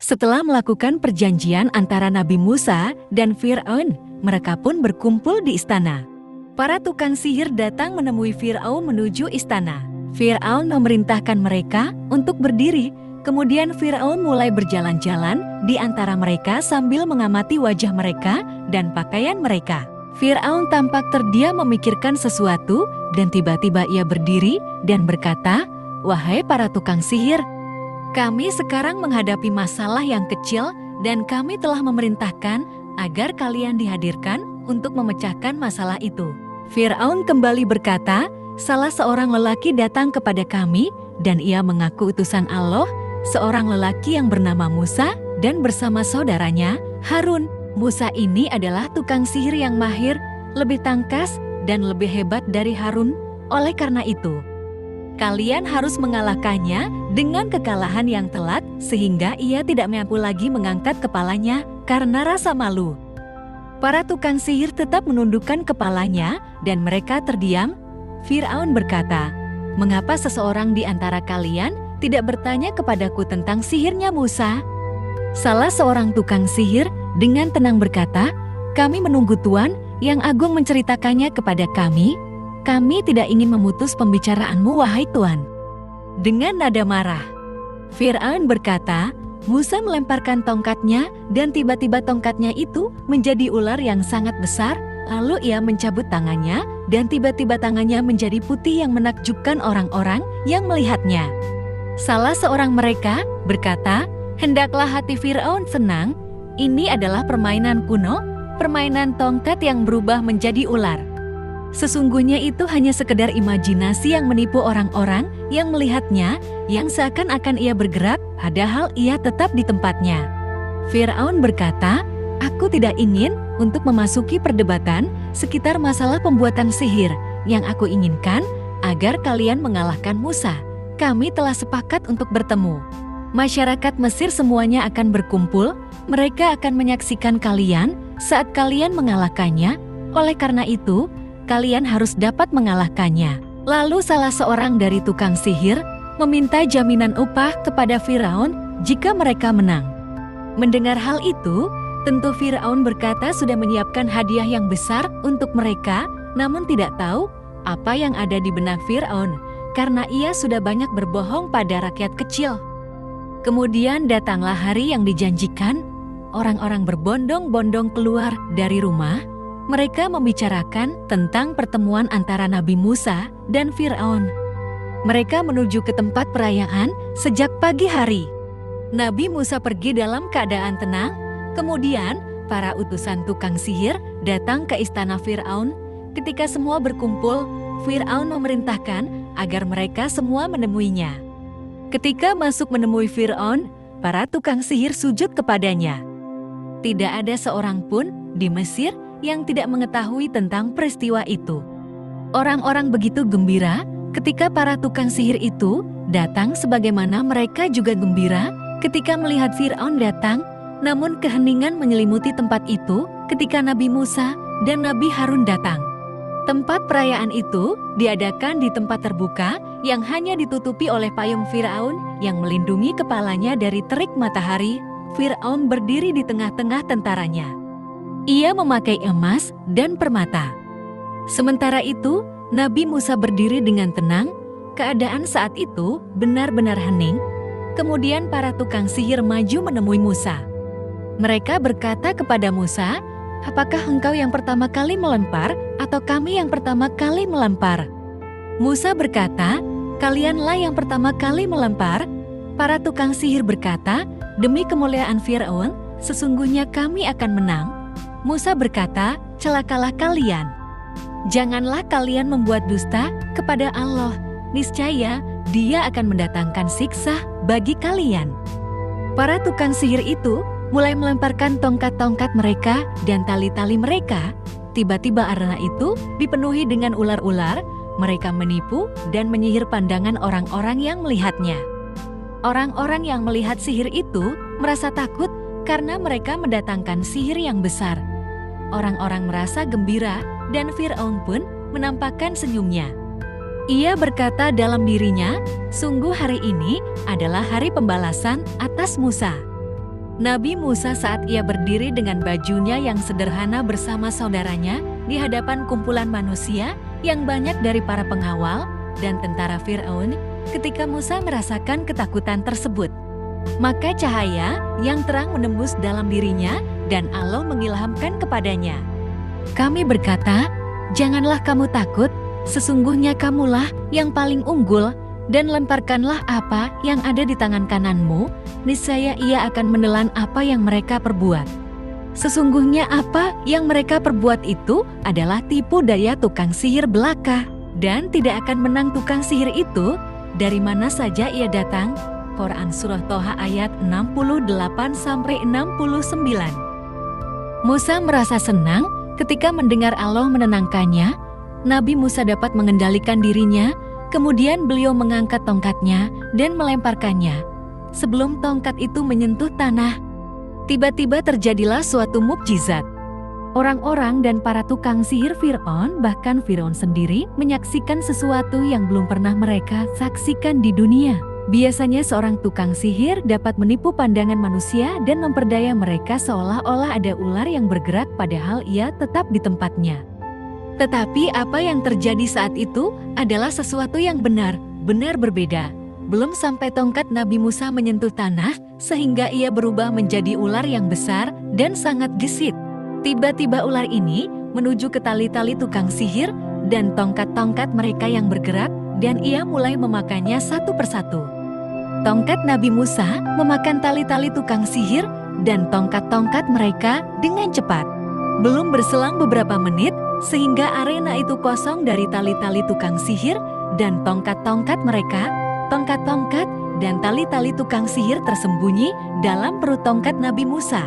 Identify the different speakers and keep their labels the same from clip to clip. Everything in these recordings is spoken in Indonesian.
Speaker 1: Setelah melakukan perjanjian antara Nabi Musa dan Fir'aun, mereka pun berkumpul di istana. Para tukang sihir datang menemui Fir'aun menuju istana. Fir'aun memerintahkan mereka untuk berdiri. Kemudian Fir'aun mulai berjalan-jalan di antara mereka sambil mengamati wajah mereka dan pakaian mereka. Fir'aun tampak terdiam memikirkan sesuatu dan tiba-tiba ia berdiri dan berkata, "Wahai para tukang sihir, kami sekarang menghadapi masalah yang kecil dan kami telah memerintahkan agar kalian dihadirkan untuk memecahkan masalah itu." Fir'aun kembali berkata, "Salah seorang lelaki datang kepada kami dan ia mengaku utusan Allah, seorang lelaki yang bernama Musa dan bersama saudaranya Harun. Musa ini adalah tukang sihir yang mahir, lebih tangkas dan lebih hebat dari Harun. Oleh karena itu, kalian harus mengalahkannya dengan kekalahan yang telak sehingga ia tidak mampu lagi mengangkat kepalanya karena rasa malu." Para tukang sihir tetap menundukkan kepalanya dan mereka terdiam. Fir'aun berkata, "Mengapa seseorang di antara kalian tidak bertanya kepadaku tentang sihirnya Musa?" Salah seorang tukang sihir dengan tenang berkata, "Kami menunggu Tuan yang agung menceritakannya kepada kami. Kami tidak ingin memutus pembicaraanmu, wahai Tuan." Dengan nada marah, Fir'aun berkata, Musa melemparkan tongkatnya dan tiba-tiba tongkatnya itu menjadi ular yang sangat besar. Lalu ia mencabut tangannya dan tiba-tiba tangannya menjadi putih yang menakjubkan orang-orang yang melihatnya. Salah seorang mereka berkata, "Hendaklah hati Fir'aun senang. Ini adalah permainan kuno, permainan tongkat yang berubah menjadi ular. Sesungguhnya itu hanya sekedar imajinasi yang menipu orang-orang yang melihatnya, yang seakan-akan ia bergerak, padahal ia tetap di tempatnya." Fir'aun berkata, "Aku tidak ingin untuk memasuki perdebatan sekitar masalah pembuatan sihir. Yang aku inginkan agar kalian mengalahkan Musa. Kami telah sepakat untuk bertemu. Masyarakat Mesir semuanya akan berkumpul, mereka akan menyaksikan kalian saat kalian mengalahkannya. Oleh karena itu, kalian harus dapat mengalahkannya." Lalu salah seorang dari tukang sihir meminta jaminan upah kepada Firaun jika mereka menang. Mendengar hal itu, tentu Firaun berkata sudah menyiapkan hadiah yang besar untuk mereka, namun tidak tahu apa yang ada di benak Firaun, karena ia sudah banyak berbohong pada rakyat kecil. Kemudian datanglah hari yang dijanjikan. Orang-orang berbondong-bondong keluar dari rumah. Mereka membicarakan tentang pertemuan antara Nabi Musa dan Fir'aun. Mereka menuju ke tempat perayaan sejak pagi hari. Nabi Musa pergi dalam keadaan tenang. Kemudian para utusan tukang sihir datang ke istana Fir'aun. Ketika semua berkumpul, Fir'aun memerintahkan agar mereka semua menemuinya. Ketika masuk menemui Fir'aun, para tukang sihir sujud kepadanya. Tidak ada seorang pun di Mesir yang tidak mengetahui tentang peristiwa itu. Orang-orang begitu gembira ketika para tukang sihir itu datang, sebagaimana mereka juga gembira ketika melihat Fir'aun datang. Namun keheningan menyelimuti tempat itu ketika Nabi Musa dan Nabi Harun datang. Tempat perayaan itu diadakan di tempat terbuka yang hanya ditutupi oleh payung Fir'aun yang melindungi kepalanya dari terik matahari. Fir'aun berdiri di tengah-tengah tentaranya. Ia memakai emas dan permata. Sementara itu, Nabi Musa berdiri dengan tenang. Keadaan saat itu benar-benar hening. Kemudian para tukang sihir maju menemui Musa. Mereka berkata kepada Musa, "Apakah engkau yang pertama kali melempar atau kami yang pertama kali melempar?" Musa berkata, "Kalianlah yang pertama kali melempar." Para tukang sihir berkata, "Demi kemuliaan Fir'aun, sesungguhnya kami akan menang." Musa berkata, "Celakalah kalian. Janganlah kalian membuat dusta kepada Allah. Niscaya Dia akan mendatangkan siksa bagi kalian." Para tukang sihir itu mulai melemparkan tongkat-tongkat mereka dan tali-tali mereka. Tiba-tiba arena itu dipenuhi dengan ular-ular. Mereka menipu dan menyihir pandangan orang-orang yang melihatnya. Orang-orang yang melihat sihir itu merasa takut karena mereka mendatangkan sihir yang besar. Orang-orang merasa gembira dan Fir'aun pun menampakkan senyumnya. Ia berkata dalam dirinya, "Sungguh hari ini adalah hari pembalasan atas Musa." Nabi Musa saat ia berdiri dengan bajunya yang sederhana bersama saudaranya di hadapan kumpulan manusia yang banyak dari para pengawal dan tentara Firaun, ketika Musa merasakan ketakutan tersebut. Maka cahaya yang terang menembus dalam dirinya dan Allah mengilhamkan kepadanya. Kami berkata, "Janganlah kamu takut, sesungguhnya kamulah yang paling unggul, dan lemparkanlah apa yang ada di tangan kananmu, niscaya ia akan menelan apa yang mereka perbuat." Sesungguhnya apa yang mereka perbuat itu adalah tipu daya tukang sihir belaka, dan tidak akan menang tukang sihir itu dari mana saja ia datang. Quran Surah Toha ayat 68-69. Musa merasa senang ketika mendengar Allah menenangkannya. Nabi Musa dapat mengendalikan dirinya. Kemudian beliau mengangkat tongkatnya dan melemparkannya. Sebelum tongkat itu menyentuh tanah, tiba-tiba terjadilah suatu mukjizat. Orang-orang dan para tukang sihir Firaun, bahkan Firaun sendiri, menyaksikan sesuatu yang belum pernah mereka saksikan di dunia. Biasanya seorang tukang sihir dapat menipu pandangan manusia dan memperdaya mereka seolah-olah ada ular yang bergerak padahal ia tetap di tempatnya. Tetapi apa yang terjadi saat itu adalah sesuatu yang benar-benar berbeda. Belum sampai tongkat Nabi Musa menyentuh tanah, sehingga ia berubah menjadi ular yang besar dan sangat gesit. Tiba-tiba ular ini menuju ke tali-tali tukang sihir dan tongkat-tongkat mereka yang bergerak, dan ia mulai memakannya satu persatu. Tongkat Nabi Musa memakan tali-tali tukang sihir dan tongkat-tongkat mereka dengan cepat. Belum berselang beberapa menit, sehingga arena itu kosong dari tali-tali tukang sihir dan tongkat-tongkat mereka. Tongkat-tongkat dan tali-tali tukang sihir tersembunyi dalam perut tongkat Nabi Musa.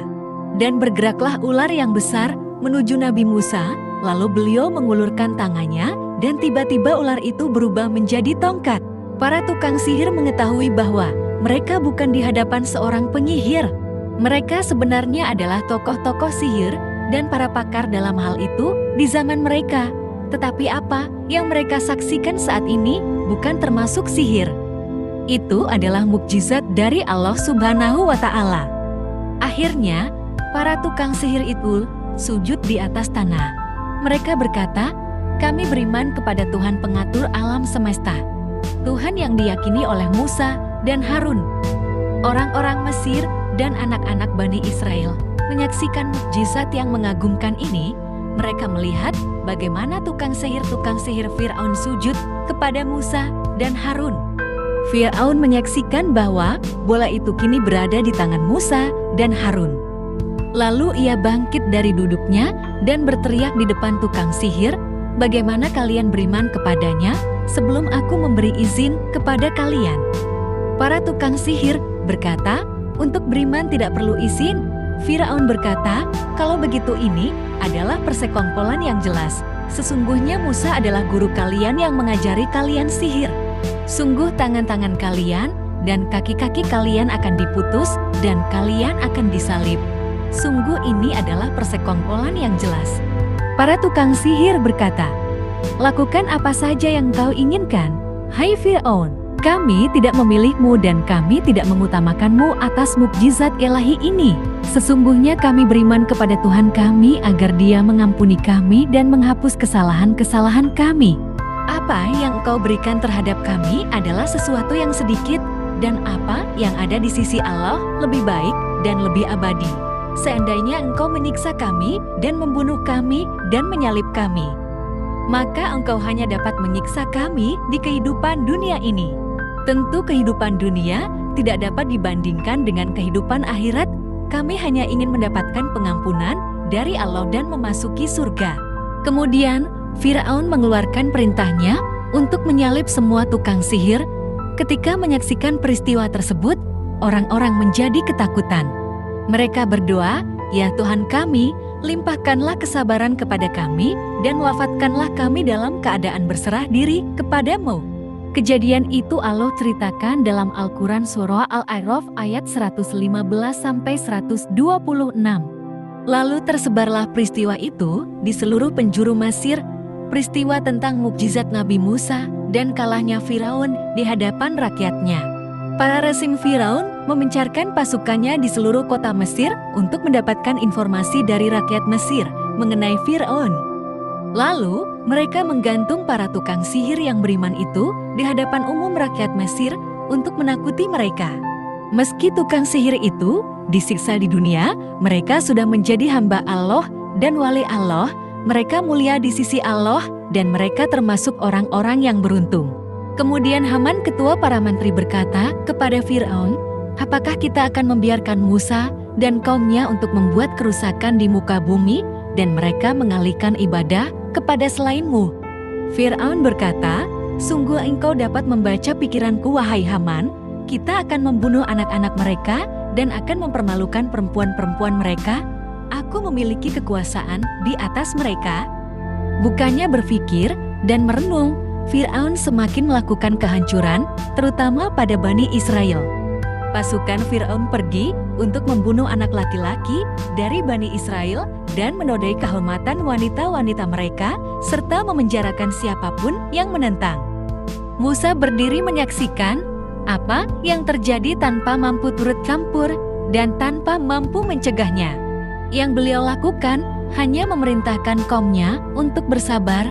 Speaker 1: Dan bergeraklah ular yang besar menuju Nabi Musa, lalu beliau mengulurkan tangannya dan tiba-tiba ular itu berubah menjadi tongkat. Para tukang sihir mengetahui bahwa mereka bukan di hadapan seorang penyihir. Mereka sebenarnya adalah tokoh-tokoh sihir dan para pakar dalam hal itu di zaman mereka. Tetapi apa yang mereka saksikan saat ini bukan termasuk sihir. Itu adalah mukjizat dari Allah Subhanahu wa Ta'ala. Akhirnya, para tukang sihir itu sujud di atas tanah. Mereka berkata, "Kami beriman kepada Tuhan pengatur alam semesta, Tuhan yang diyakini oleh Musa dan Harun." Orang-orang Mesir dan anak-anak Bani Israel menyaksikan mukjizat yang mengagumkan ini. Mereka melihat bagaimana tukang sihir Firaun sujud kepada Musa dan Harun. Firaun menyaksikan bahwa bola itu kini berada di tangan Musa dan Harun. Lalu ia bangkit dari duduknya dan berteriak di depan tukang sihir, "Bagaimana kalian beriman kepadanya sebelum aku memberi izin kepada kalian?" Para tukang sihir berkata, "Untuk beriman tidak perlu izin." Firaun berkata, "Kalau begitu ini adalah persekongkolan yang jelas. Sesungguhnya Musa adalah guru kalian yang mengajari kalian sihir. Sungguh tangan-tangan kalian dan kaki-kaki kalian akan diputus dan kalian akan disalib. Sungguh ini adalah persekongkolan yang jelas." Para tukang sihir berkata, "Lakukan apa saja yang kau inginkan, hai Firaun. Kami tidak memilihmu dan kami tidak mengutamakanmu atas mukjizat ilahi ini. Sesungguhnya kami beriman kepada Tuhan kami agar Dia mengampuni kami dan menghapus kesalahan-kesalahan kami. Apa yang Engkau berikan terhadap kami adalah sesuatu yang sedikit, dan apa yang ada di sisi Allah lebih baik dan lebih abadi. Seandainya Engkau menyiksa kami dan membunuh kami dan menyalib kami, maka Engkau hanya dapat menyiksa kami di kehidupan dunia ini. Tentu kehidupan dunia tidak dapat dibandingkan dengan kehidupan akhirat. Kami hanya ingin mendapatkan pengampunan dari Allah dan memasuki surga." Kemudian Firaun mengeluarkan perintahnya untuk menyalib semua tukang sihir. Ketika menyaksikan peristiwa tersebut, orang-orang menjadi ketakutan. Mereka berdoa, "Ya Tuhan kami, limpahkanlah kesabaran kepada kami dan wafatkanlah kami dalam keadaan berserah diri kepadamu." Kejadian itu Allah ceritakan dalam Al-Quran Surah Al-A'raf ayat 115-126. Lalu tersebarlah peristiwa itu di seluruh penjuru Mesir, peristiwa tentang mukjizat Nabi Musa dan kalahnya Firaun di hadapan rakyatnya. Para rezim Firaun memencarkan pasukannya di seluruh kota Mesir untuk mendapatkan informasi dari rakyat Mesir mengenai Fir'aun. Lalu, mereka menggantung para tukang sihir yang beriman itu di hadapan umum rakyat Mesir untuk menakuti mereka. Meski tukang sihir itu disiksa di dunia, mereka sudah menjadi hamba Allah dan wali Allah, mereka mulia di sisi Allah, dan mereka termasuk orang-orang yang beruntung. Kemudian Haman, ketua para menteri, berkata kepada Fir'aun, "Apakah kita akan membiarkan Musa dan kaumnya untuk membuat kerusakan di muka bumi dan mereka mengalihkan ibadah kepada selainmu?" Fir'aun berkata, "Sungguh engkau dapat membaca pikiranku, wahai Haman. Kita akan membunuh anak-anak mereka dan akan mempermalukan perempuan-perempuan mereka. Aku memiliki kekuasaan di atas mereka." Bukannya berpikir dan merenung, Fir'aun semakin melakukan kehancuran, terutama pada Bani Israel. Pasukan Fir'aun pergi untuk membunuh anak laki-laki dari Bani Israel dan menodai kehormatan wanita-wanita mereka, serta memenjarakan siapapun yang menentang. Musa berdiri menyaksikan apa yang terjadi tanpa mampu turut campur dan tanpa mampu mencegahnya. Yang beliau lakukan hanya memerintahkan kaumnya untuk bersabar.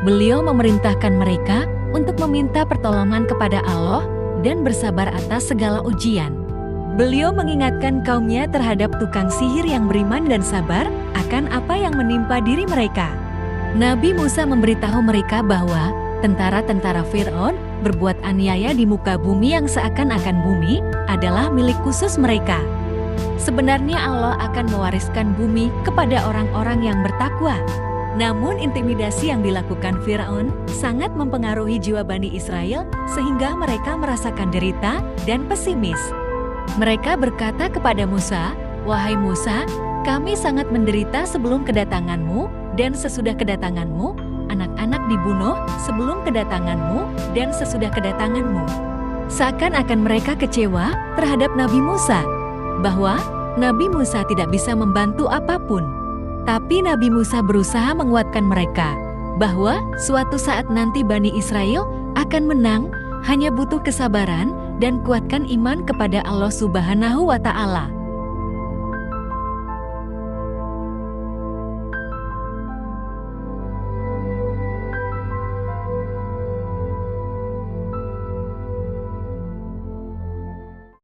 Speaker 1: Beliau memerintahkan mereka untuk meminta pertolongan kepada Allah dan bersabar atas segala ujian. Beliau mengingatkan kaumnya terhadap tukang sihir yang beriman dan sabar akan apa yang menimpa diri mereka. Nabi Musa memberitahu mereka bahwa tentara-tentara Fir'aun berbuat aniaya di muka bumi yang seakan-akan bumi adalah milik khusus mereka. Sebenarnya Allah akan mewariskan bumi kepada orang-orang yang bertakwa. Namun intimidasi yang dilakukan Fir'aun sangat mempengaruhi jiwa Bani Israel sehingga mereka merasakan derita dan pesimis. Mereka berkata kepada Musa, "Wahai Musa, kami sangat menderita sebelum kedatanganmu dan sesudah kedatanganmu, anak-anak dibunuh sebelum kedatanganmu dan sesudah kedatanganmu." Seakan-akan mereka kecewa terhadap Nabi Musa, bahwa Nabi Musa tidak bisa membantu apapun. Tapi Nabi Musa berusaha menguatkan mereka, bahwa suatu saat nanti Bani Israel akan menang, hanya butuh kesabaran dan kuatkan iman kepada Allah Subhanahu wa Ta'ala.